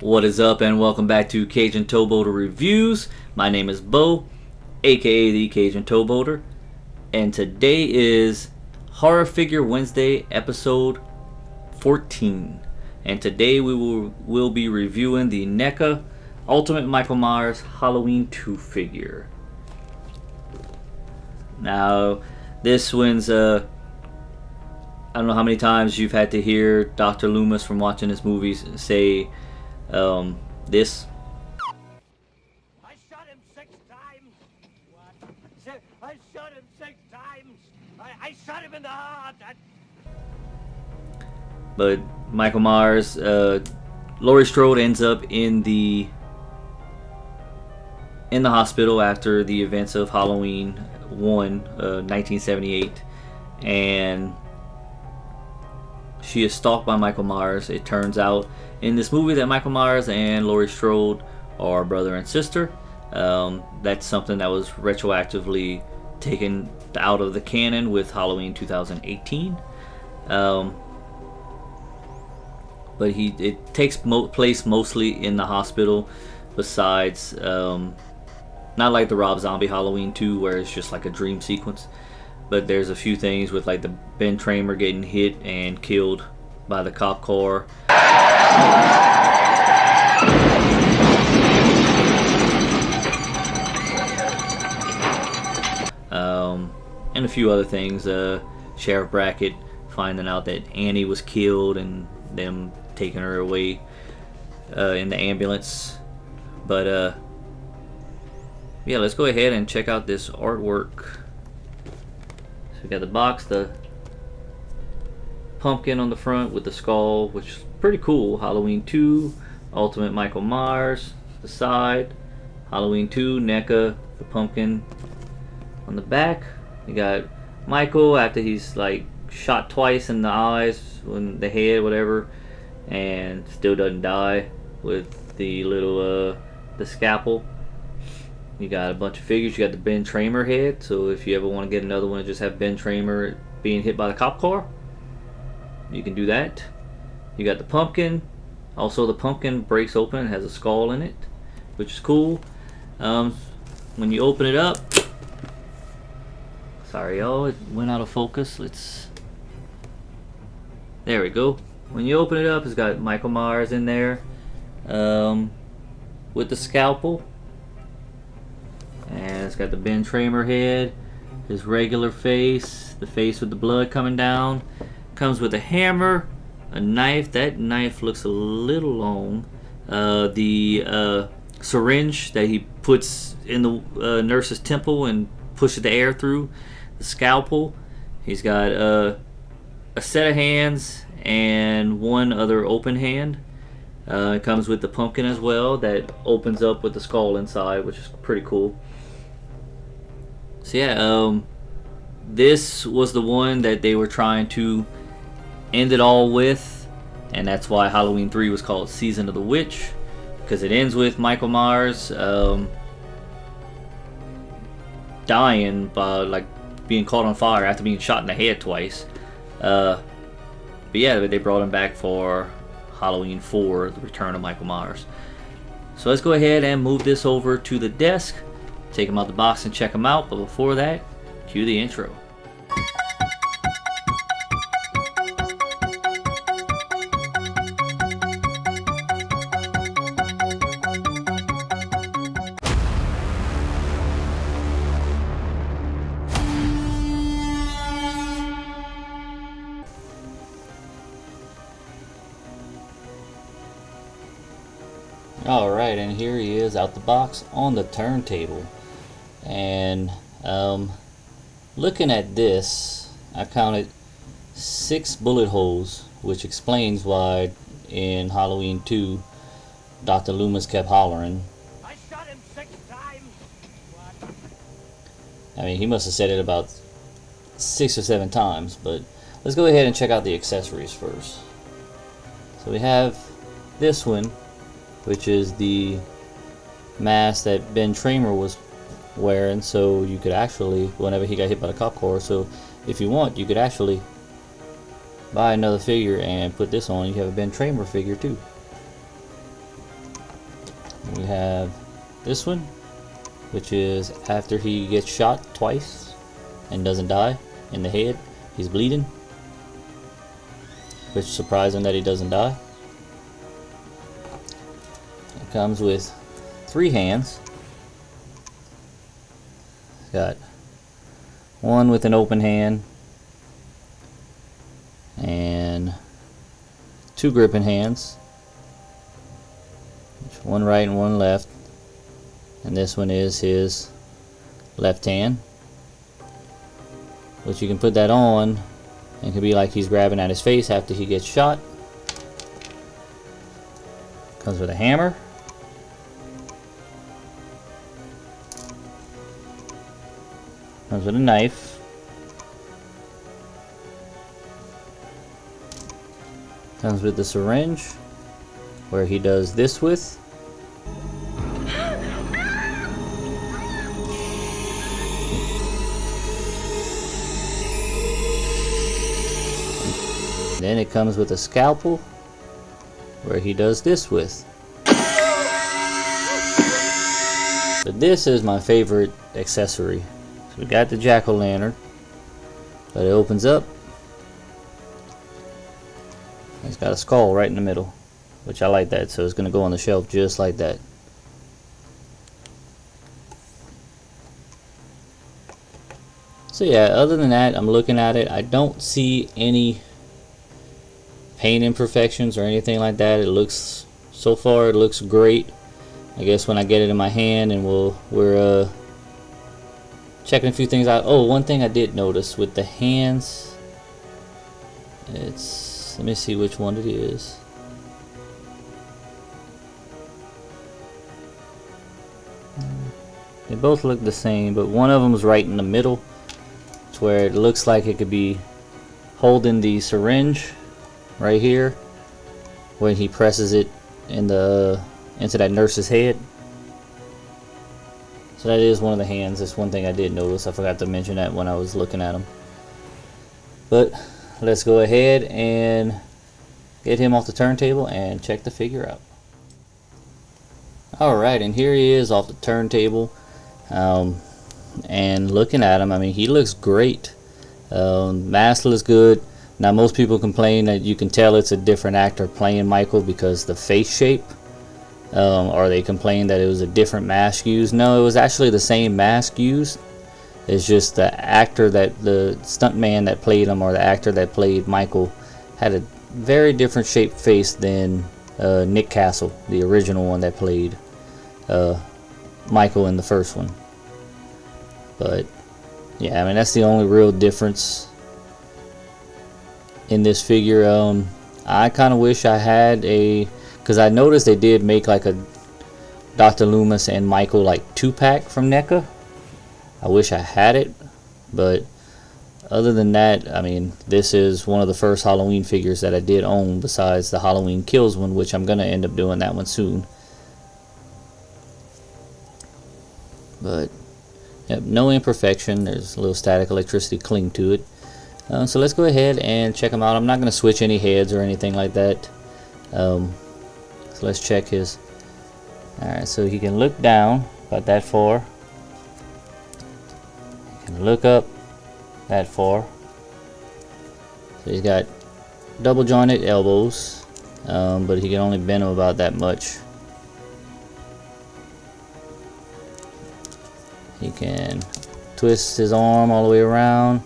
What is up, and welcome back to Cajun Towboater Reviews. My name is Bo, aka the Cajun Towboater, and today is Horror Figure Wednesday, episode 14. And today we will be reviewing the NECA Ultimate Michael Myers Halloween 2 figure. Now, this one's I don't know how many times you've had to hear Dr. Loomis from watching his movies say this. I shot him 6 times. What? I shot him 6 times. I shot him in the heart. But Michael Myers, Laurie Strode ends up in the hospital after the events of Halloween 1, 1978, and she is stalked by Michael Myers. It turns out in this movie that Michael Myers and Laurie Strode are brother and sister. That's something that was retroactively taken out of the canon with Halloween 2018. But it takes place mostly in the hospital, besides not like the Rob Zombie Halloween 2 where it's just like a dream sequence. But there's a few things with like the Ben Tramer getting hit and killed by the cop car. And a few other things. Sheriff Brackett finding out that Annie was killed and them taking her away in the ambulance. But yeah, let's go ahead and check out this artwork. So we got the box, the pumpkin on the front with the skull, which is pretty cool. Halloween 2, Ultimate Michael Myers. The side, Halloween 2, NECA, the pumpkin. On the back, you got Michael after he's like shot twice in the eyes, in the head, whatever, and still doesn't die with the little the scalpel. You got a bunch of figures. You got the Ben Tramer head, so if you ever want to get another one and just have Ben Tramer being hit by the cop car, you can do that. You got the pumpkin. Also, the pumpkin breaks open and has a skull in it, which is cool. When you open it up, sorry y'all, it went out of focus. There we go. When you open it up, it's got Michael Myers in there with the scalpel. And it's got the Ben Tramer head, his regular face, the face with the blood coming down. Comes with a hammer, a knife. That knife looks a little long. The syringe that he puts in the nurse's temple and pushes the air through. The scalpel. He's got a set of hands and one other open hand. It comes with the pumpkin as well that opens up with the skull inside, which is pretty cool. So yeah, this was the one that they were trying to end it all with, and that's why Halloween 3 was called Season of the Witch, because it ends with Michael Myers dying by like being caught on fire after being shot in the head twice. But yeah, they brought him back for Halloween 4, the return of Michael Myers. So let's go ahead and move this over to the desk, take him out the box and check him out. But before that, cue the intro. Alright, and here he is out the box on the turntable. And looking at this, I counted 6 bullet holes, which explains why in Halloween 2 Dr. Loomis kept hollering. I shot him 6 times. What? I mean, he must have said it about 6 or 7 times. But let's go ahead and check out the accessories first. So we have this one, which is the mask that Ben Tramer was wearing, so you could actually, whenever he got hit by the cop car, so if you want, you could actually buy another figure and put this on. You have a Ben Tramer figure too. We have this one, which is after he gets shot twice and doesn't die in the head. He's bleeding, which is surprising that he doesn't die. It comes with 3 hands. Got one with an open hand and 2 gripping hands, one right and one left, and this one is his left hand, which you can put that on and it can be like he's grabbing at his face after he gets shot. Comes with a hammer, comes with a knife, comes with the syringe where he does this with. Then it comes with a scalpel where he does this with. But this is my favorite accessory. So we got the jack-o'-lantern, but it opens up. It's got a skull right in the middle, which I like that, so it's going to go on the shelf just like that. So yeah, other than that, I'm looking at it, I don't see any paint imperfections or anything like that. It looks, so far it looks great. I guess when I get it in my hand and we're checking a few things out. Oh, one thing I did notice with the hands, it's, let me see which one it is. They both look the same, but one of them is right in the middle. It's where it looks like it could be holding the syringe right here when he presses it in the into that nurse's head. So that is one of the hands. That's one thing I did notice. I forgot to mention that when I was looking at them. But let's go ahead and get him off the turntable and check the figure out. Alright, and here he is off the turntable. And looking at him, I mean, he looks great. Mask looks good. Now most people complain that you can tell it's a different actor playing Michael because the face shape, or they complain that it was a different mask used. No, it was actually the same mask used. It's just the actor, that the stuntman that played him, or the actor that played Michael, had a very different shaped face than Nick Castle, the original one that played Michael in the first one. But yeah, I mean, that's the only real difference in this figure. I kind of wish I had a, because I noticed they did make like a Dr. Loomis and Michael like 2-pack from NECA. I wish I had it, but other than that, I mean, this is one of the first Halloween figures that I did own besides the Halloween Kills one, which I'm gonna end up doing that one soon. But yep, no imperfection. There's a little static electricity cling to it. So let's go ahead and check them out. I'm not going to switch any heads or anything like that. So let's check his. Alright, so he can look down about that far. He can look up that far. So he's got double jointed elbows, but he can only bend them about that much. He can twist his arm all the way around.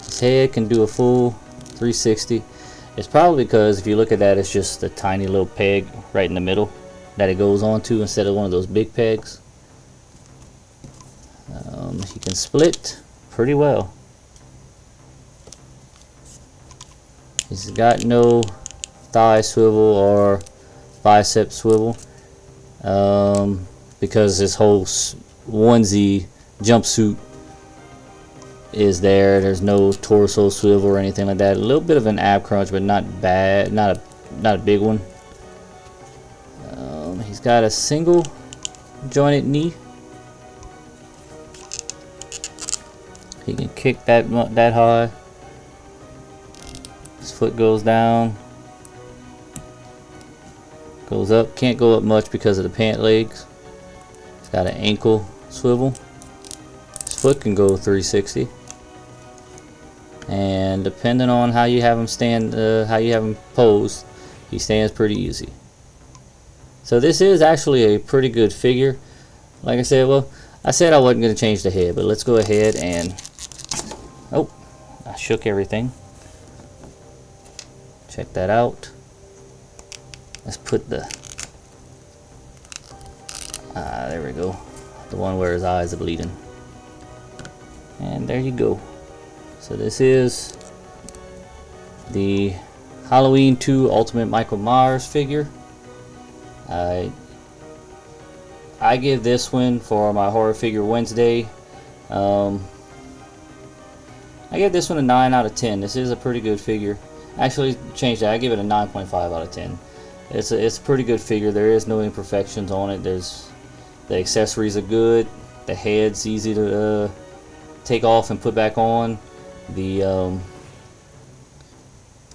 His head can do a full 360. It's probably because if you look at that, it's just a tiny little peg right in the middle that it goes onto instead of one of those big pegs. He can split pretty well. He's got no thigh swivel or bicep swivel, because his whole onesie jumpsuit is there. There's no torso swivel or anything like that. A little bit of an ab crunch, but not bad, not a big one. He's got a single jointed knee. He can kick that high. His foot goes down goes up. Can't go up much because of the pant legs. It's got an ankle swivel. His foot can go 360. And depending on how you have him stand, how you have him posed, he stands pretty easy. So this is actually a pretty good figure. Like I said, well, I said I wasn't going to change the head, but let's go ahead and... Oh, I shook everything. Check that out. Let's put the... there we go. The one where his eyes are bleeding. And there you go. So this is the Halloween 2 Ultimate Michael Myers figure. I give this one for my Horror Figure Wednesday. I give this one a 9 out of 10. This is a pretty good figure. Actually, change that. I give it a 9.5 out of 10. It's a pretty good figure. There is no imperfections on it. The accessories are good. The head's easy to take off and put back on. The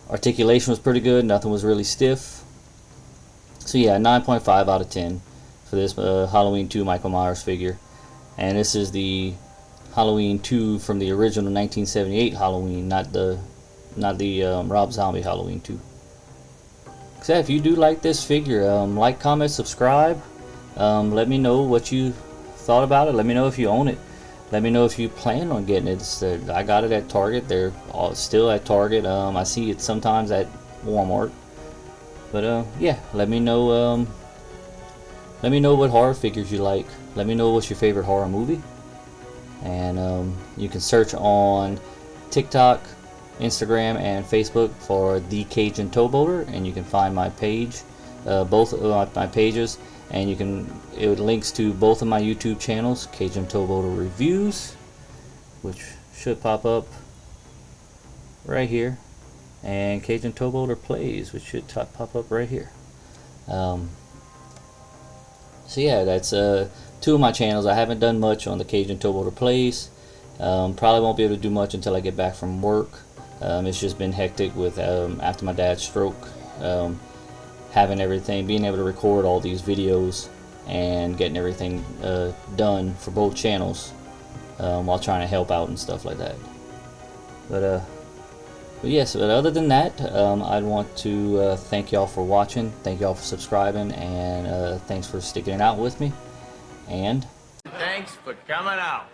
articulation was pretty good. Nothing was really stiff. So yeah, 9.5 out of 10 for this Halloween 2 Michael Myers figure. And this is the Halloween 2 from the original 1978 Halloween, not the Rob Zombie Halloween 2. So if you do like this figure, like, comment, subscribe. Let me know what you thought about it. Let me know if you own it. Let me know if you plan on getting it. I got it at Target. They're still at Target. I see it sometimes at Walmart. But yeah, let me know. Let me know what horror figures you like. Let me know what's your favorite horror movie. And you can search on TikTok, Instagram, and Facebook for The Cajun Towboater, and you can find my page, both of my pages. And it links to both of my YouTube channels, Cajun Towboater Reviews, which should pop up right here, and Cajun Towboater Plays, which should pop up right here. So yeah, that's 2 of my channels. I haven't done much on the Cajun Towboater Plays. Probably won't be able to do much until I get back from work. It's just been hectic with after my dad's stroke. Having everything, being able to record all these videos and getting everything done for both channels while trying to help out and stuff like that. But yes, but other than that, I'd want to thank y'all for watching, thank y'all for subscribing, and thanks for sticking it out with me. And Thanks for coming out.